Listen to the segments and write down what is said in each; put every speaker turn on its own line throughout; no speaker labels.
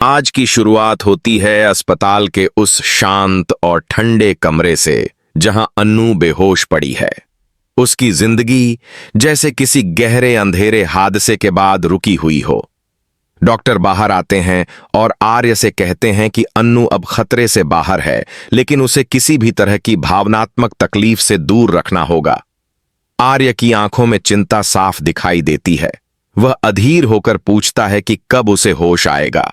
आज की शुरुआत होती है अस्पताल के उस शांत और ठंडे कमरे से जहां अन्नू बेहोश पड़ी है। उसकी जिंदगी जैसे किसी गहरे अंधेरे हादसे के बाद रुकी हुई हो। डॉक्टर बाहर आते हैं और आर्य से कहते हैं कि अन्नू अब खतरे से बाहर है, लेकिन उसे किसी भी तरह की भावनात्मक तकलीफ से दूर रखना होगा। आर्य की आंखों में चिंता साफ दिखाई देती है। वह अधीर होकर पूछता है कि कब उसे होश आएगा।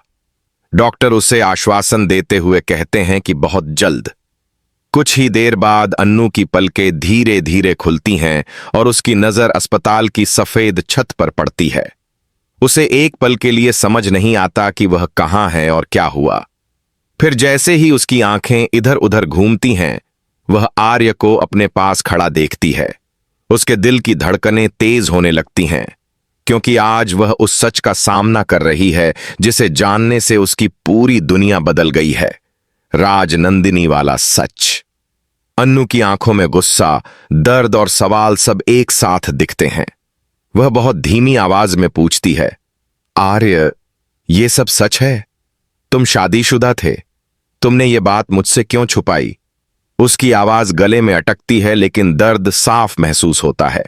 डॉक्टर उसे आश्वासन देते हुए कहते हैं कि बहुत जल्द। कुछ ही देर बाद अन्नू की पलकें धीरे धीरे खुलती हैं और उसकी नजर अस्पताल की सफेद छत पर पड़ती है। उसे एक पल के लिए समझ नहीं आता कि वह कहां है और क्या हुआ। फिर जैसे ही उसकी आंखें इधर उधर घूमती हैं, वह आर्य को अपने पास खड़ा देखती है। उसके दिल की धड़कनें तेज होने लगती हैं, क्योंकि आज वह उस सच का सामना कर रही है जिसे जानने से उसकी पूरी दुनिया बदल गई है। राजनंदिनी वाला सच। अन्नू की आंखों में गुस्सा, दर्द और सवाल सब एक साथ दिखते हैं। वह बहुत धीमी आवाज में पूछती है, आर्य, ये सब सच है? तुम शादीशुदा थे? तुमने ये बात मुझसे क्यों छुपाई? उसकी आवाज गले में अटकती है, लेकिन दर्द साफ महसूस होता है।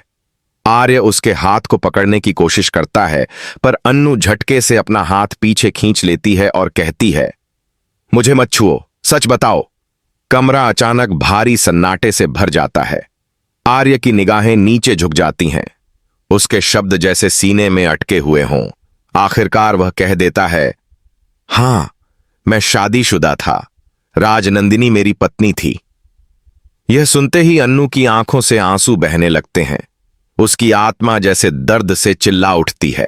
आर्य उसके हाथ को पकड़ने की कोशिश करता है, पर अन्नू झटके से अपना हाथ पीछे खींच लेती है और कहती है, मुझे मत छुओ, सच बताओ। कमरा अचानक भारी सन्नाटे से भर जाता है। आर्य की निगाहें नीचे झुक जाती हैं। उसके शब्द जैसे सीने में अटके हुए हों। आखिरकार वह कह देता है, हां, मैं शादीशुदा था। राजनंदिनी मेरी पत्नी थी। यह सुनते ही अन्नू की आंखों से आंसू बहने लगते हैं। उसकी आत्मा जैसे दर्द से चिल्ला उठती है।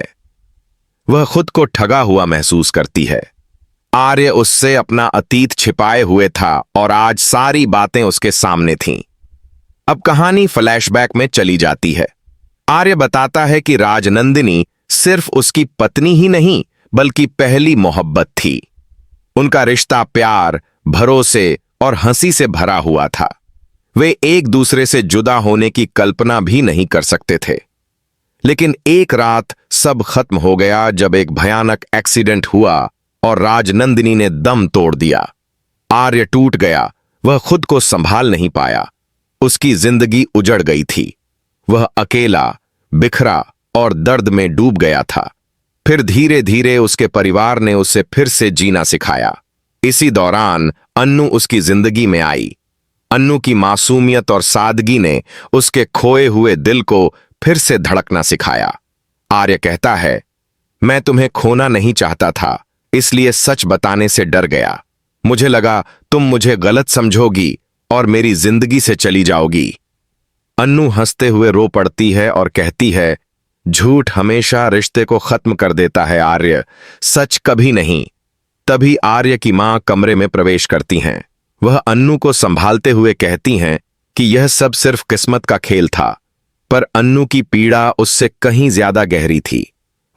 वह खुद को ठगा हुआ महसूस करती है। आर्य उससे अपना अतीत छिपाए हुए था और आज सारी बातें उसके सामने थीं। अब कहानी फ्लैशबैक में चली जाती है। आर्य बताता है कि राजनंदिनी सिर्फ उसकी पत्नी ही नहीं, बल्कि पहली मोहब्बत थी। उनका रिश्ता प्यार, भरोसे और हंसी से भरा हुआ था। वे एक दूसरे से जुदा होने की कल्पना भी नहीं कर सकते थे। लेकिन एक रात सब खत्म हो गया जब एक भयानक एक्सीडेंट हुआ और राजनंदिनी ने दम तोड़ दिया। आर्य टूट गया। वह खुद को संभाल नहीं पाया। उसकी जिंदगी उजड़ गई थी। वह अकेला, बिखरा और दर्द में डूब गया था। फिर धीरे धीरे उसके परिवार ने उसे फिर से जीना सिखाया। इसी दौरान अन्नू उसकी जिंदगी में आई। अन्नू की मासूमियत और सादगी ने उसके खोए हुए दिल को फिर से धड़कना सिखाया। आर्य कहता है, मैं तुम्हें खोना नहीं चाहता था, इसलिए सच बताने से डर गया। मुझे लगा तुम मुझे गलत समझोगी और मेरी जिंदगी से चली जाओगी। अन्नू हंसते हुए रो पड़ती है और कहती है, झूठ हमेशा रिश्ते को खत्म कर देता है आर्य, सच कभी नहीं। तभी आर्य की मां कमरे में प्रवेश करती हैं। वह अन्नू को संभालते हुए कहती हैं कि यह सब सिर्फ किस्मत का खेल था, पर अन्नू की पीड़ा उससे कहीं ज्यादा गहरी थी।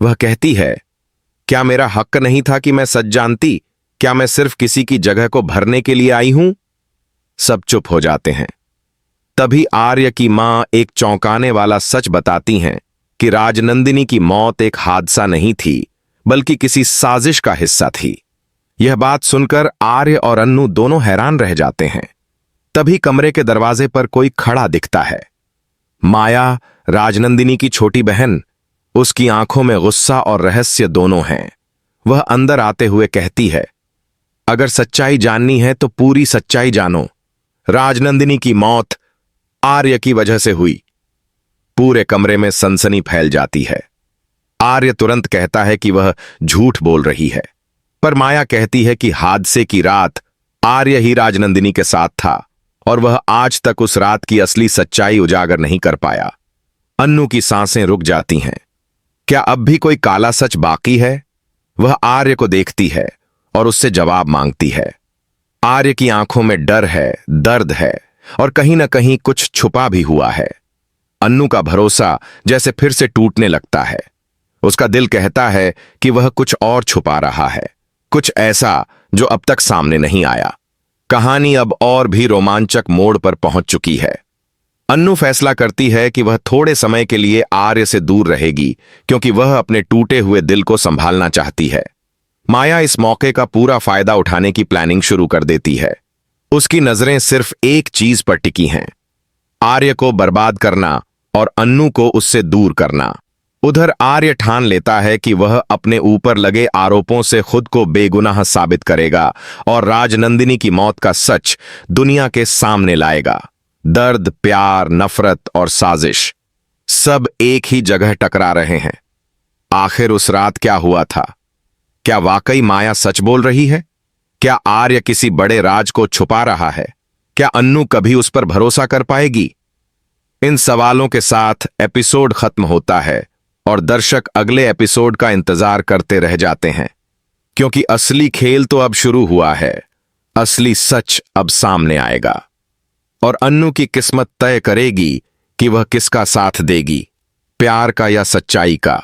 वह कहती है, क्या मेरा हक नहीं था कि मैं सच जानती? क्या मैं सिर्फ किसी की जगह को भरने के लिए आई हूं? सब चुप हो जाते हैं। तभी आर्य की मां एक चौंकाने वाला सच बताती हैं कि राजनंदिनी की मौत एक हादसा नहीं थी, बल्कि किसी साजिश का हिस्सा थी। यह बात सुनकर आर्य और अन्नू दोनों हैरान रह जाते हैं। तभी कमरे के दरवाजे पर कोई खड़ा दिखता है। माया, राजनंदिनी की छोटी बहन। उसकी आंखों में गुस्सा और रहस्य दोनों हैं। वह अंदर आते हुए कहती है, अगर सच्चाई जाननी है तो पूरी सच्चाई जानो। राजनंदिनी की मौत आर्य की वजह से हुई। पूरे कमरे में सनसनी फैल जाती है। आर्य तुरंत कहता है कि वह झूठ बोल रही है, पर माया कहती है कि हादसे की रात आर्य ही राजनंदिनी के साथ था और वह आज तक उस रात की असली सच्चाई उजागर नहीं कर पाया। अन्नू की सांसें रुक जाती हैं। क्या अब भी कोई काला सच बाकी है? वह आर्य को देखती है और उससे जवाब मांगती है। आर्य की आंखों में डर है, दर्द है और कहीं ना कहीं कुछ छुपा भी हुआ है। अन्नू का भरोसा जैसे फिर से टूटने लगता है। उसका दिल कहता है कि वह कुछ और छुपा रहा है, कुछ ऐसा जो अब तक सामने नहीं आया। कहानी अब और भी रोमांचक मोड़ पर पहुंच चुकी है। अन्नू फैसला करती है कि वह थोड़े समय के लिए आर्य से दूर रहेगी, क्योंकि वह अपने टूटे हुए दिल को संभालना चाहती है। माया इस मौके का पूरा फायदा उठाने की प्लानिंग शुरू कर देती है। उसकी नजरें सिर्फ एक चीज पर टिकी हैं, आर्य को बर्बाद करना और अन्नू को उससे दूर करना। उधर आर्य ठान लेता है कि वह अपने ऊपर लगे आरोपों से खुद को बेगुनाह साबित करेगा और राजनंदिनी की मौत का सच दुनिया के सामने लाएगा। दर्द, प्यार, नफरत और साजिश सब एक ही जगह टकरा रहे हैं। आखिर उस रात क्या हुआ था? क्या वाकई माया सच बोल रही है? क्या आर्य किसी बड़े राज को छुपा रहा है? क्या अन्नू कभी उस पर भरोसा कर पाएगी? इन सवालों के साथ एपिसोड खत्म होता है और दर्शक अगले एपिसोड का इंतजार करते रह जाते हैं, क्योंकि असली खेल तो अब शुरू हुआ है। असली सच अब सामने आएगा और अन्नू की किस्मत तय करेगी कि वह किसका साथ देगी, प्यार का या सच्चाई का।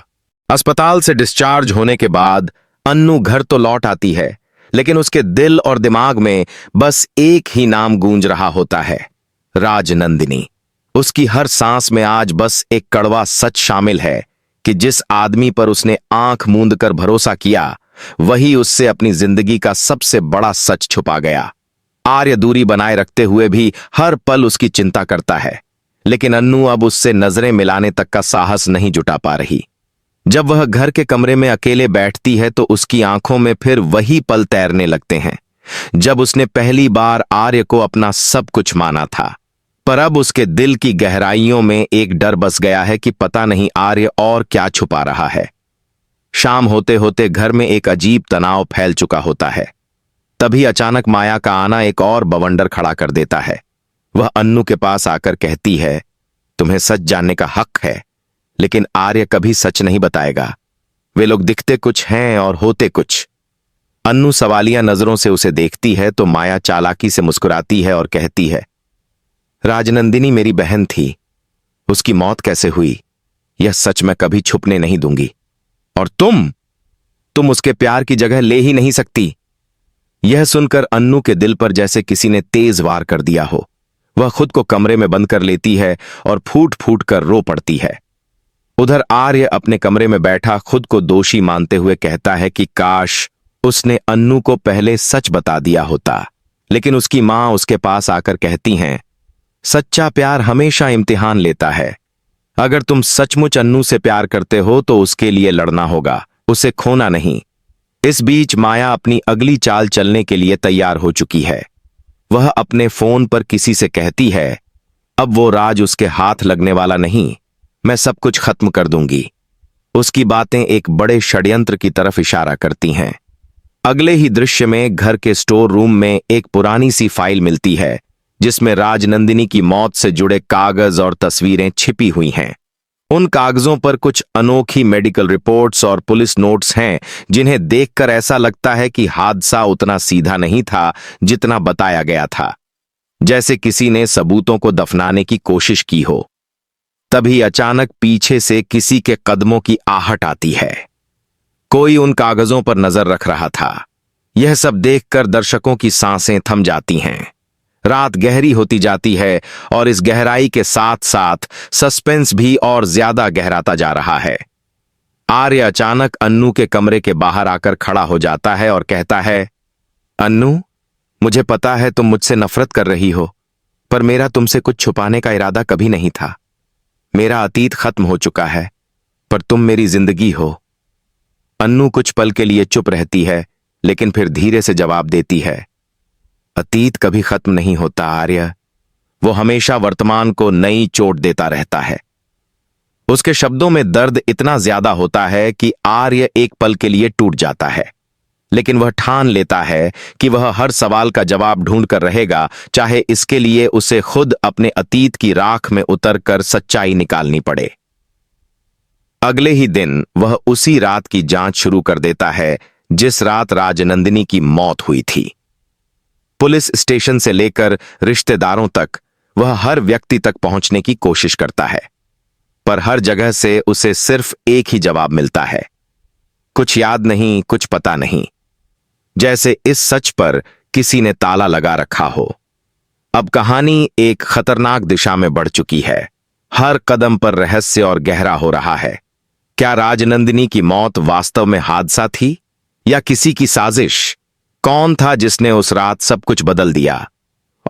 अस्पताल से डिस्चार्ज होने के बाद अन्नू घर तो लौट आती है, लेकिन उसके दिल और दिमाग में बस एक ही नाम गूंज रहा होता है, राजनंदिनी। उसकी हर सांस में आज बस एक कड़वा सच शामिल है कि जिस आदमी पर उसने आंख मूंद कर भरोसा किया, वही उससे अपनी जिंदगी का सबसे बड़ा सच छुपा गया। आर्य दूरी बनाए रखते हुए भी हर पल उसकी चिंता करता है, लेकिन अन्नू अब उससे नजरें मिलाने तक का साहस नहीं जुटा पा रही। जब वह घर के कमरे में अकेले बैठती है तो उसकी आंखों में फिर वही पल तैरने लगते हैं जब उसने पहली बार आर्य को अपना सब कुछ माना था। पर अब उसके दिल की गहराइयों में एक डर बस गया है कि पता नहीं आर्य और क्या छुपा रहा है। शाम होते होते घर में एक अजीब तनाव फैल चुका होता है। तभी अचानक माया का आना एक और बवंडर खड़ा कर देता है। वह अन्नू के पास आकर कहती है, तुम्हें सच जानने का हक है, लेकिन आर्य कभी सच नहीं बताएगा। वे लोग दिखते कुछ हैं और होते कुछ। अन्नू सवालिया नजरों से उसे देखती है तो माया चालाकी से मुस्कुराती है और कहती है, राजनंदिनी मेरी बहन थी, उसकी मौत कैसे हुई यह सच मैं कभी छुपने नहीं दूंगी। और तुम उसके प्यार की जगह ले ही नहीं सकती। यह सुनकर अन्नू के दिल पर जैसे किसी ने तेज वार कर दिया हो। वह खुद को कमरे में बंद कर लेती है और फूट फूट कर रो पड़ती है। उधर आर्य अपने कमरे में बैठा खुद को दोषी मानते हुए कहता है कि काश उसने अन्नू को पहले सच बता दिया होता। लेकिन उसकी मां उसके पास आकर कहती हैं, सच्चा प्यार हमेशा इम्तिहान लेता है। अगर तुम सचमुच अन्नू से प्यार करते हो तो उसके लिए लड़ना होगा, उसे खोना नहीं। इस बीच माया अपनी अगली चाल चलने के लिए तैयार हो चुकी है। वह अपने फोन पर किसी से कहती है, अब वो राज उसके हाथ लगने वाला नहीं, मैं सब कुछ खत्म कर दूंगी। उसकी बातें एक बड़े षड्यंत्र की तरफ इशारा करती हैं। अगले ही दृश्य में घर के स्टोर रूम में एक पुरानी सी फाइल मिलती है जिसमें राजनंदिनी की मौत से जुड़े कागज और तस्वीरें छिपी हुई हैं। उन कागजों पर कुछ अनोखी मेडिकल रिपोर्ट्स और पुलिस नोट्स हैं जिन्हें देखकर ऐसा लगता है कि हादसा उतना सीधा नहीं था जितना बताया गया था, जैसे किसी ने सबूतों को दफनाने की कोशिश की हो। तभी अचानक पीछे से किसी के कदमों की आहट आती है। कोई उन कागजों पर नजर रख रहा था। यह सब देखकर दर्शकों की सांसें थम जाती हैं। रात गहरी होती जाती है और इस गहराई के साथ साथ सस्पेंस भी और ज्यादा गहराता जा रहा है। आर्य अचानक अन्नू के कमरे के बाहर आकर खड़ा हो जाता है और कहता है, अन्नू, मुझे पता है तुम मुझसे नफरत कर रही हो, पर मेरा तुमसे कुछ छुपाने का इरादा कभी नहीं था। मेरा अतीत खत्म हो चुका है, पर तुम मेरी जिंदगी हो। अन्नू कुछ पल के लिए चुप रहती है, लेकिन फिर धीरे से जवाब देती है, अतीत कभी खत्म नहीं होता आर्य, वो हमेशा वर्तमान को नई चोट देता रहता है। उसके शब्दों में दर्द इतना ज्यादा होता है कि आर्य एक पल के लिए टूट जाता है, लेकिन वह ठान लेता है कि वह हर सवाल का जवाब ढूंढ कर रहेगा, चाहे इसके लिए उसे खुद अपने अतीत की राख में उतरकर सच्चाई निकालनी पड़े। अगले ही दिन वह उसी रात की जांच शुरू कर देता है जिस रात राजनंदिनी की मौत हुई थी। पुलिस स्टेशन से लेकर रिश्तेदारों तक वह हर व्यक्ति तक पहुंचने की कोशिश करता है, पर हर जगह से उसे सिर्फ एक ही जवाब मिलता है, कुछ याद नहीं, कुछ पता नहीं। जैसे इस सच पर किसी ने ताला लगा रखा हो। अब कहानी एक खतरनाक दिशा में बढ़ चुकी है। हर कदम पर रहस्य और गहरा हो रहा है। क्या राजनंदिनी की मौत वास्तव में हादसा थी या किसी की साजिश? कौन था जिसने उस रात सब कुछ बदल दिया?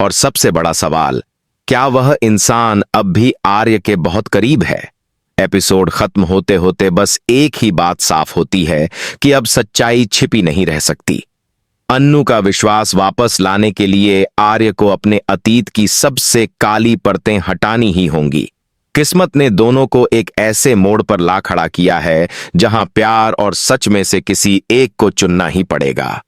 और सबसे बड़ा सवाल, क्या वह इंसान अब भी आर्य के बहुत करीब है? एपिसोड खत्म होते होते बस एक ही बात साफ होती है कि अब सच्चाई छिपी नहीं रह सकती। अन्नू का विश्वास वापस लाने के लिए आर्य को अपने अतीत की सबसे काली परतें हटानी ही होंगी। किस्मत ने दोनों को एक ऐसे मोड़ पर ला खड़ा किया है जहां प्यार और सच में से किसी एक को चुनना ही पड़ेगा।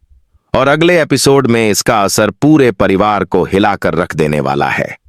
और अगले एपिसोड में इसका असर पूरे परिवार को हिलाकर रख देने वाला है।